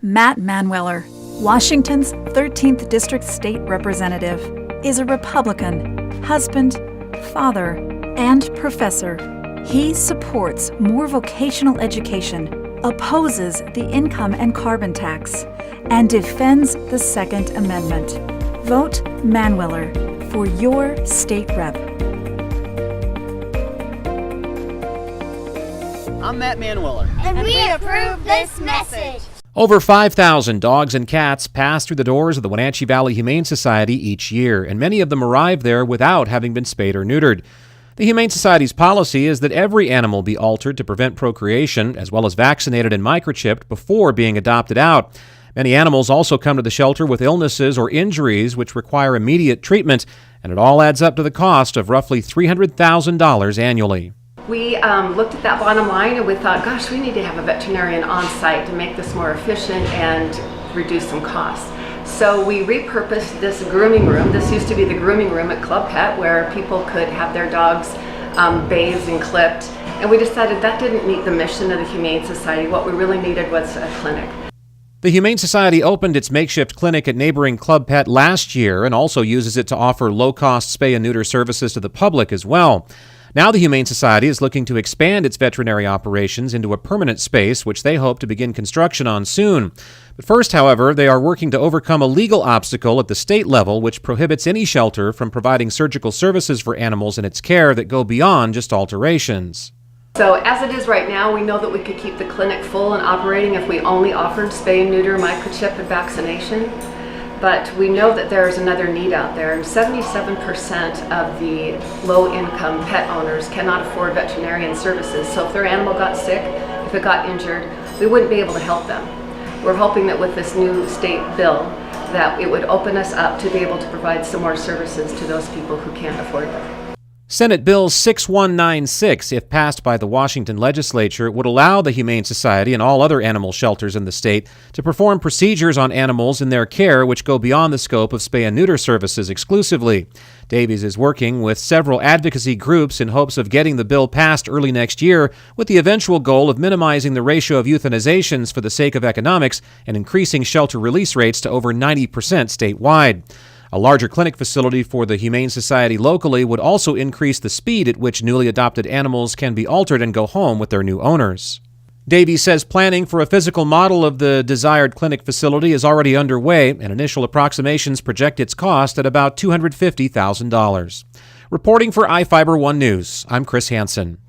Matt Manueller, Washington's 13th District State Representative, is a Republican, husband, father, and professor. He supports more vocational education, opposes the income and carbon tax, and defends the Second Amendment. Vote Manueller for your state rep. I'm Matt Manueller. And we approve this message. Over 5,000 dogs and cats pass through the doors of the Wenatchee Valley Humane Society each year, and many of them arrive there without having been spayed or neutered. The Humane Society's policy is that every animal be altered to prevent procreation, as well as vaccinated and microchipped before being adopted out. Many animals also come to the shelter with illnesses or injuries which require immediate treatment, and it all adds up to the cost of roughly $300,000 annually. We looked at that bottom line and we thought, gosh, we need to have a veterinarian on site to make this more efficient and reduce some costs. So we repurposed this grooming room. This used to be the grooming room at Club Pet where people could have their dogs bathed and clipped. And we decided that didn't meet the mission of the Humane Society. What we really needed was a clinic. The Humane Society opened its makeshift clinic at neighboring Club Pet last year and also uses it to offer low-cost spay and neuter services to the public as well. Now the Humane Society is looking to expand its veterinary operations into a permanent space, which they hope to begin construction on soon. But first, however, they are working to overcome a legal obstacle at the state level which prohibits any shelter from providing surgical services for animals in its care that go beyond just alterations. So as it is right now, we know that we could keep the clinic full and operating if we only offered spay and neuter, microchip, and vaccination. But we know that there is another need out there, and 77% of the low-income pet owners cannot afford veterinarian services. So if their animal got sick, if it got injured, we wouldn't be able to help them. We're hoping that with this new state bill that it would open us up to be able to provide some more services to those people who can't afford them. Senate Bill 6196, if passed by the Washington legislature, would allow the Humane Society and all other animal shelters in the state to perform procedures on animals in their care which go beyond the scope of spay and neuter services exclusively. Davies is working with several advocacy groups in hopes of getting the bill passed early next year, with the eventual goal of minimizing the ratio of euthanizations for the sake of economics and increasing shelter release rates to over 90% statewide. A larger clinic facility for the Humane Society locally would also increase the speed at which newly adopted animals can be altered and go home with their new owners. Davies says planning for a physical model of the desired clinic facility is already underway, and initial approximations project its cost at about $250,000. Reporting for iFiber One News, I'm Chris Hansen.